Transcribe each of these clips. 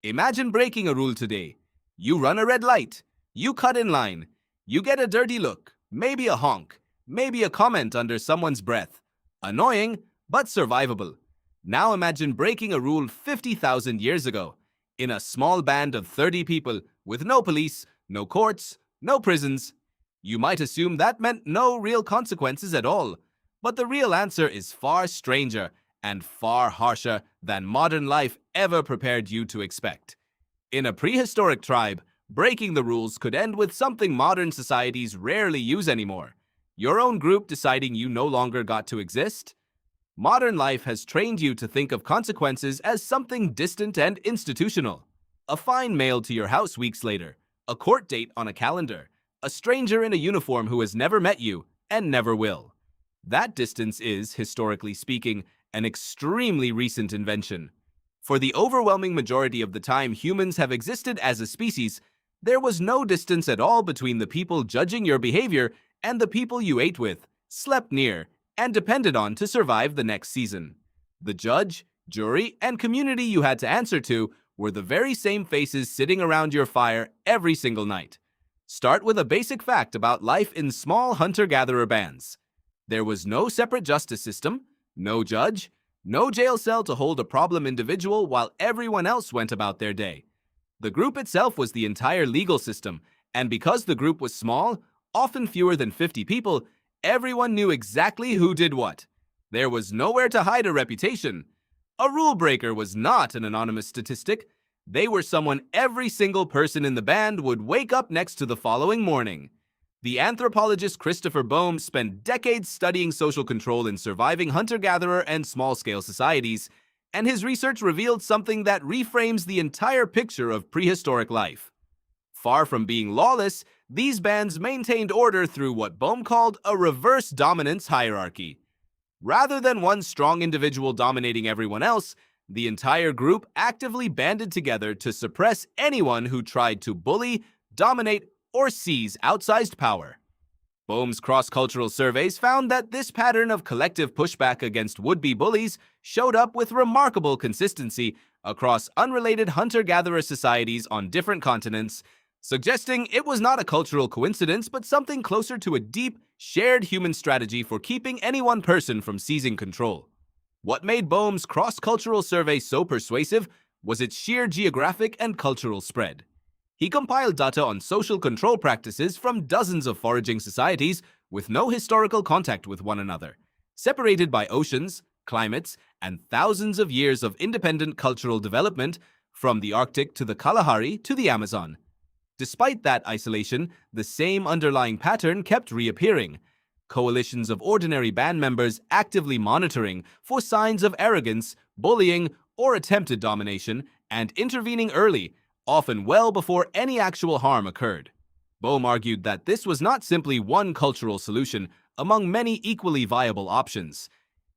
Imagine breaking a rule today. You run a red light. You cut in line. You get a dirty look, maybe a honk, maybe a comment under someone's breath. Annoying, but survivable. Now imagine breaking a rule 50,000 years ago in a small band of 30 people with no police, no courts, no prisons. You might assume that meant no real consequences at all, but the real answer is far stranger and far harsher than modern life ever prepared you to expect. In a prehistoric tribe, breaking the rules could end with something modern societies rarely use anymore: your own group deciding you no longer got to exist. Modern life has trained you to think of consequences as something distant and institutional. A fine mailed to your house weeks later, a court date on a calendar, a stranger in a uniform who has never met you and never will. That distance is, historically speaking, an extremely recent invention. For the overwhelming majority of the time humans have existed as a species, there was no distance at all between the people judging your behavior and the people you ate with, slept near, and depended on to survive the next season. The judge, jury, and community you had to answer to were the very same faces sitting around your fire every single night. Start with a basic fact about life in small hunter-gatherer bands. There was no separate justice system, no judge, no jail cell to hold a problem individual while everyone else went about their day. The group itself was the entire legal system, and because the group was small, often fewer than 50 people, everyone knew exactly who did what. There was nowhere to hide a reputation. A rule breaker was not an anonymous statistic. They were someone every single person in the band would wake up next to the following morning. The anthropologist Christopher Boehm spent decades studying social control in surviving hunter-gatherer and small-scale societies, and his research revealed something that reframes the entire picture of prehistoric life. Far from being lawless, these bands maintained order through what Boehm called a reverse dominance hierarchy. Rather than one strong individual dominating everyone else, the entire group actively banded together to suppress anyone who tried to bully, dominate, or seize outsized power. Boehm's cross-cultural surveys found that this pattern of collective pushback against would-be bullies showed up with remarkable consistency across unrelated hunter-gatherer societies on different continents, suggesting it was not a cultural coincidence but something closer to a deep, shared human strategy for keeping any one person from seizing control. What made Boehm's cross-cultural survey so persuasive was its sheer geographic and cultural spread. He compiled data on social control practices from dozens of foraging societies with no historical contact with one another, separated by oceans, climates, and thousands of years of independent cultural development from the Arctic to the Kalahari to the Amazon. Despite that isolation, the same underlying pattern kept reappearing: coalitions of ordinary band members actively monitoring for signs of arrogance, bullying, or attempted domination, and intervening early, often well before any actual harm occurred. Boehm argued that this was not simply one cultural solution among many equally viable options.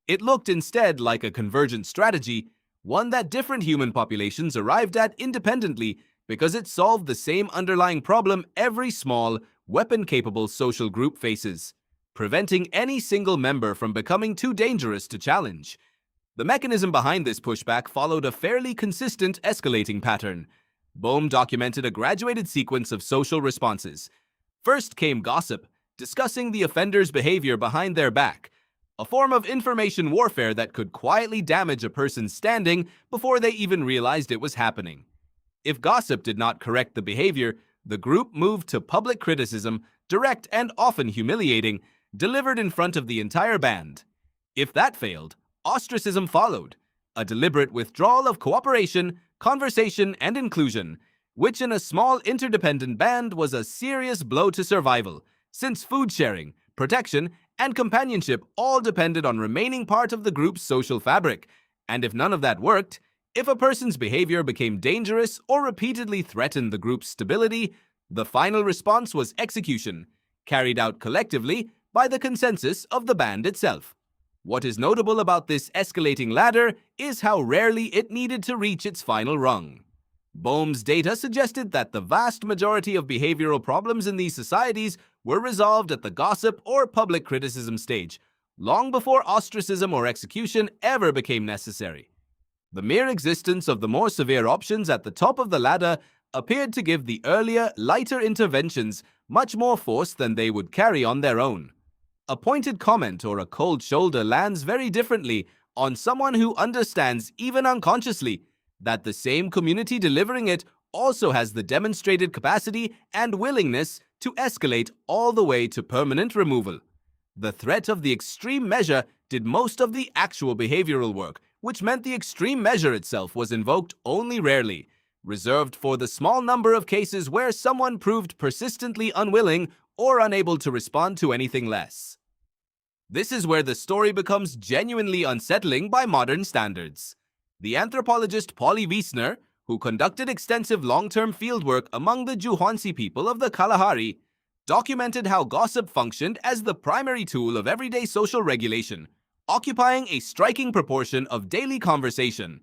It looked instead like a convergent strategy, one that different human populations arrived at independently because it solved the same underlying problem every small, weapon-capable social group faces: preventing any single member from becoming too dangerous to challenge. The mechanism behind this pushback followed a fairly consistent escalating pattern. Boehm documented a graduated sequence of social responses. First came gossip, discussing the offender's behavior behind their back, a form of information warfare that could quietly damage a person's standing before they even realized it was happening. If gossip did not correct the behavior, the group moved to public criticism, direct and often humiliating, delivered in front of the entire band. If that failed, ostracism followed, a deliberate withdrawal of cooperation, conversation, and inclusion, which in a small interdependent band was a serious blow to survival, since food sharing, protection, and companionship all depended on remaining part of the group's social fabric. And if none of that worked, if a person's behavior became dangerous or repeatedly threatened the group's stability, the final response was execution, carried out collectively by the consensus of the band itself. What is notable about this escalating ladder is how rarely it needed to reach its final rung. Boehm's data suggested that the vast majority of behavioral problems in these societies were resolved at the gossip or public criticism stage, long before ostracism or execution ever became necessary. The mere existence of the more severe options at the top of the ladder appeared to give the earlier, lighter interventions much more force than they would carry on their own. A pointed comment or a cold shoulder lands very differently on someone who understands, even unconsciously, that the same community delivering it also has the demonstrated capacity and willingness to escalate all the way to permanent removal. The threat of the extreme measure did most of the actual behavioral work, which meant the extreme measure itself was invoked only rarely, reserved for the small number of cases where someone proved persistently unwilling or unable to respond to anything less. This is where the story becomes genuinely unsettling by modern standards. The anthropologist Wiessner, who conducted extensive long-term fieldwork among the Juhonsi people of the Kalahari, documented how gossip functioned as the primary tool of everyday social regulation, occupying a striking proportion of daily conversation.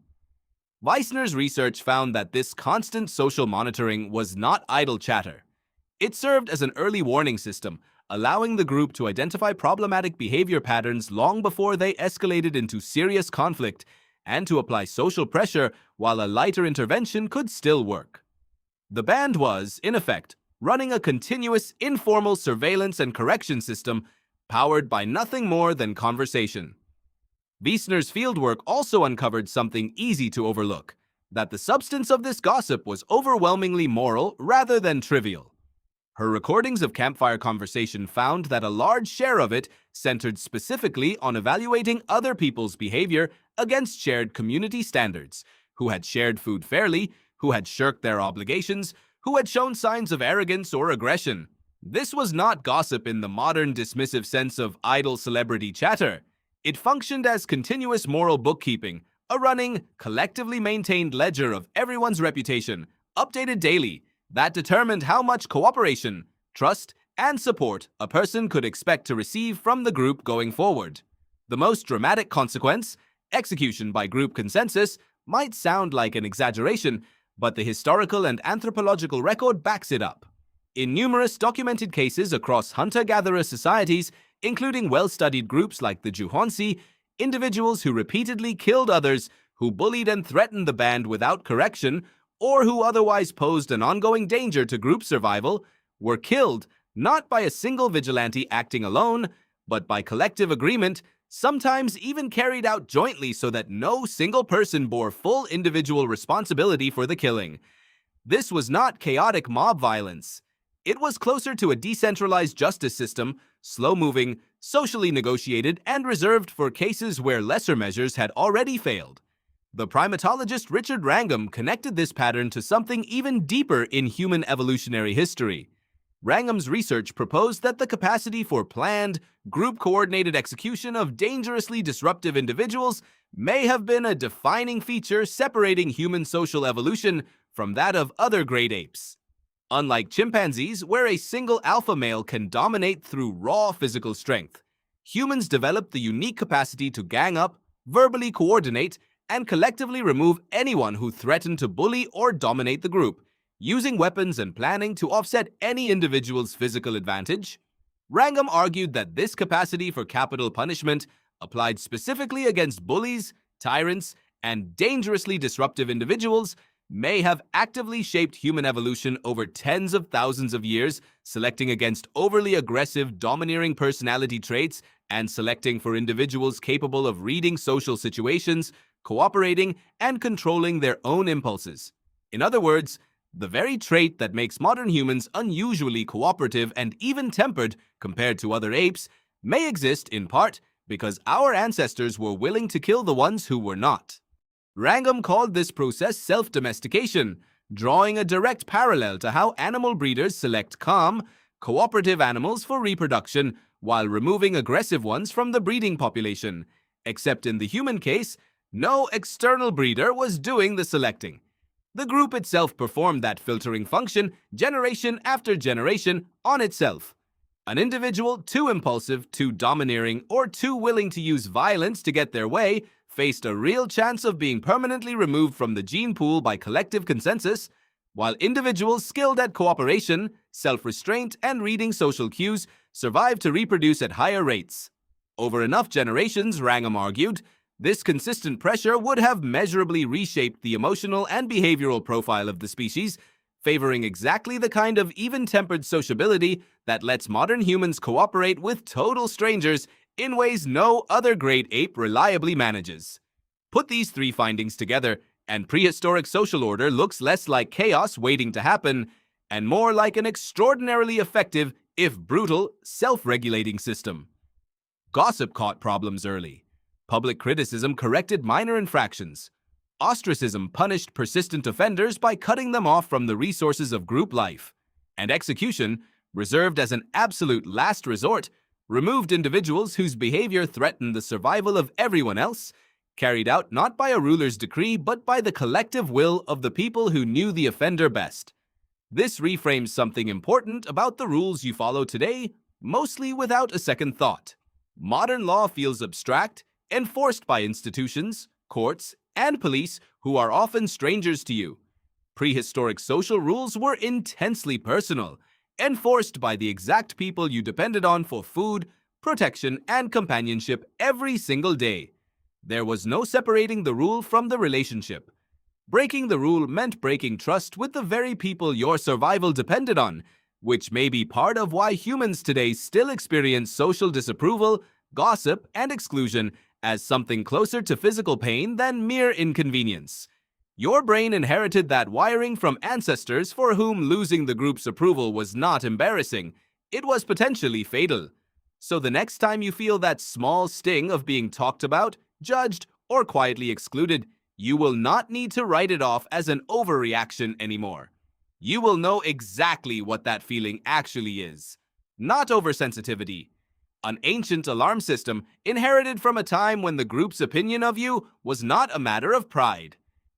Wiessner's research found that this constant social monitoring was not idle chatter. It served as an early warning system, allowing the group to identify problematic behavior patterns long before they escalated into serious conflict, and to apply social pressure while a lighter intervention could still work. The band was, in effect, running a continuous, informal surveillance and correction system powered by nothing more than conversation. Wiessner's fieldwork also uncovered something easy to overlook, that the substance of this gossip was overwhelmingly moral rather than trivial. Her recordings of campfire conversation found that a large share of it centered specifically on evaluating other people's behavior against shared community standards, who had shared food fairly, who had shirked their obligations, who had shown signs of arrogance or aggression. This was not gossip in the modern dismissive sense of idle celebrity chatter. It functioned as continuous moral bookkeeping, a running, collectively maintained ledger of everyone's reputation, updated daily, that determined how much cooperation, trust, and support a person could expect to receive from the group going forward. The most dramatic consequence, execution by group consensus, might sound like an exaggeration, but the historical and anthropological record backs it up. In numerous documented cases across hunter-gatherer societies, including well-studied groups like the Juhonsi, individuals who repeatedly killed others, who bullied and threatened the band without correction, or who otherwise posed an ongoing danger to group survival, were killed not by a single vigilante acting alone, but by collective agreement, sometimes even carried out jointly so that no single person bore full individual responsibility for the killing. This was not chaotic mob violence. It was closer to a decentralized justice system, slow-moving, socially negotiated, and reserved for cases where lesser measures had already failed. The primatologist Richard Wrangham connected this pattern to something even deeper in human evolutionary history. Wrangham's research proposed that the capacity for planned, group-coordinated execution of dangerously disruptive individuals may have been a defining feature separating human social evolution from that of other great apes. Unlike chimpanzees, where a single alpha male can dominate through raw physical strength, humans developed the unique capacity to gang up, verbally coordinate, and collectively remove anyone who threatened to bully or dominate the group, using weapons and planning to offset any individual's physical advantage. Wrangham argued that this capacity for capital punishment applied specifically against bullies, tyrants, and dangerously disruptive individuals may have actively shaped human evolution over tens of thousands of years, selecting against overly aggressive, domineering personality traits and selecting for individuals capable of reading social situations, cooperating, and controlling their own impulses. In other words, the very trait that makes modern humans unusually cooperative and even-tempered compared to other apes may exist in part because our ancestors were willing to kill the ones who were not. Wrangham called this process self-domestication, drawing a direct parallel to how animal breeders select calm, cooperative animals for reproduction while removing aggressive ones from the breeding population. Except in the human case, no external breeder was doing the selecting. The group itself performed that filtering function generation after generation on itself. An individual too impulsive, too domineering, or too willing to use violence to get their way faced a real chance of being permanently removed from the gene pool by collective consensus, while individuals skilled at cooperation, self-restraint, and reading social cues survived to reproduce at higher rates. Over enough generations, Wrangham argued, This consistent pressure would have measurably reshaped the emotional and behavioral profile of the species, favoring exactly the kind of even-tempered sociability that lets modern humans cooperate with total strangers in ways no other great ape reliably manages. Put these three findings together, and prehistoric social order looks less like chaos waiting to happen and more like an extraordinarily effective, if brutal, self-regulating system. Gossip caught problems early. Public criticism corrected minor infractions. Ostracism punished persistent offenders by cutting them off from the resources of group life. And execution, reserved as an absolute last resort, removed individuals whose behavior threatened the survival of everyone else, carried out not by a ruler's decree but by the collective will of the people who knew the offender best. This reframes something important about the rules you follow today, mostly without a second thought. Modern law feels abstract, enforced by institutions, courts, and police who are often strangers to you. Prehistoric social rules were intensely personal, enforced by the exact people you depended on for food, protection, and companionship every single day. There was no separating the rule from the relationship. Breaking the rule meant breaking trust with the very people your survival depended on, which may be part of why humans today still experience social disapproval, gossip, and exclusion as something closer to physical pain than mere inconvenience. Your brain inherited that wiring from ancestors for whom losing the group's approval was not embarrassing. It was potentially fatal. So the next time you feel that small sting of being talked about, judged, or quietly excluded, you will not need to write it off as an overreaction anymore. You will know exactly what that feeling actually is. Not oversensitivity. An ancient alarm system inherited from a time when the group's opinion of you was not a matter of pride.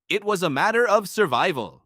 It was a matter of survival.